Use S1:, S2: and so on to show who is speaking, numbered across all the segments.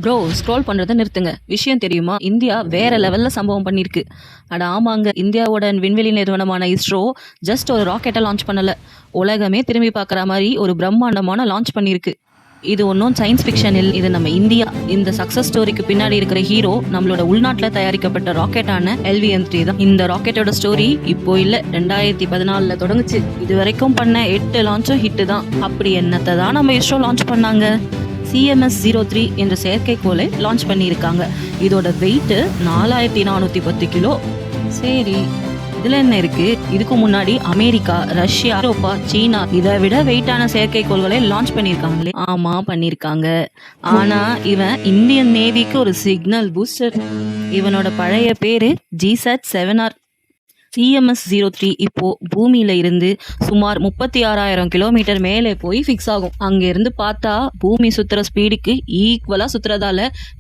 S1: Bro scroll பண்றதை நிறுத்துங்க. விஷயம் தெரியுமா, இந்தியா வேற லெவல்ல சம்பவம் பண்ணிருக்கு. அட ஆமாங்க, இந்தியாவோட விண்வெளி நிறுவனமான இஸ்ரோ ஜஸ்ட் ஒரு ராக்கெட்டை லான்ச் பண்ணல, உலகமே திரும்பி பார்க்குற மாதிரி ஒரு பிரம்மாண்டமான லான்ச் பண்ணியிருக்கு. இது ஒன்றும் சயின்ஸ் ஃபிக்ஷன் இல்லை, இது நம்ம இந்தியா. இந்த சக்ஸஸ் ஸ்டோரிக்கு பின்னாடி இருக்கிற ஹீரோ நம்மளோட உள்நாட்டில் தயாரிக்கப்பட்ட ராக்கெட்டான LVM-3 தான். இந்த ராக்கெட்டோட ஸ்டோரி இப்போ இல்லை, 2014 தொடங்குச்சு. இது வரைக்கும் பண்ண 8 லான்ச்சும் ஹிட்டு தான். அப்படி என்னத்தை தான் நம்ம இஸ்ரோ லான்ச் பண்ணாங்க? CMS-03 என்ற செயற்கைக்கோளை லான்ச் பண்ணியிருக்காங்க. இதோட வெயிட் 4410 கிலோ. சரி, இதுல என்ன இருக்கு? இதுக்கு முன்னாடி அமெரிக்கா, ரஷ்யா, ஐரோப்பா, சீனா இதை விட வெயிட்டான செயற்கைக்கோள்களை லான்ச் பண்ணியிருக்காங்களே. ஆமா, பண்ணியிருக்காங்க. ஆனா இவன் இந்தியன் நேவிக்கு ஒரு சிக்னல் பூஸ்டர். இவனோட பழைய பேரு GSAT-7R. CMS-03 இப்போ பூமியில இருந்து சுமார் 36,000 கிலோமீட்டர் மேலே போய் ஃபிக்ஸ் ஆகும். அங்க இருந்து பார்த்தா பூமி சுத்துற ஸ்பீடுக்கு ஈக்குவலா சுத்துறதால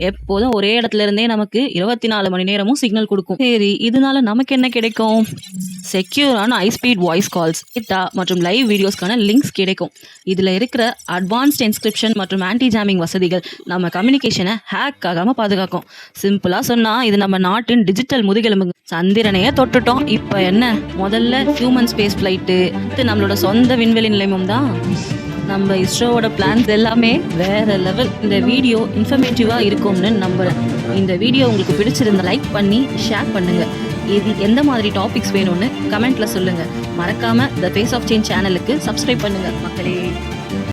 S1: எப்போதும் ஒரே இடத்துல இருந்தே நமக்கு 24 மணி நேரமும் சிக்னல் கொடுக்கும். சரி, இதனால நமக்கு என்ன கிடைக்கும்? செக்யூரான high speed voice calls, data மற்றும் லைவ் வீடியோஸ்க்கான லிங்க்ஸ் கிடைக்கும். இதுல இருக்கிற அட்வான்ஸ்ட் என்கிரிப்ஷன் மற்றும் ஆன்டி ஜாமிங் வசதிகள் நம்ம கம்யூனிகேஷனை ஹேக் ஆகாம பாதுகாக்கும். சிம்பிளா சொன்னா இது நம்ம நாட்டின் டிஜிட்டல் முதுகெலும்புங்க. சந்திரனையே தொட்டுட்டோம், இப்போ என்ன? முதல்ல ஹியூமன் ஸ்பேஸ் ஃப்ளைட்டு, நம்மளோட சொந்த விண்வெளி நிலையமும் தான். நம்ம இஸ்ரோவோட பிளான்ஸ் எல்லாமே வேற லெவல். இந்த வீடியோ இன்ஃபர்மேட்டிவா இருக்கும்னு நம்புறேன். இந்த வீடியோ உங்களுக்கு பிடிச்சிருந்த லைக் பண்ணி ஷேர் பண்ணுங்க. இது எந்த மாதிரி டாபிக்ஸ் வேணும்னு கமெண்ட்ல சொல்லுங்க. மறக்காம த ஃபேஸ் ஆஃப் சேஞ்ச் சேனலுக்கு சப்ஸ்கிரைப் பண்ணுங்க மக்களே.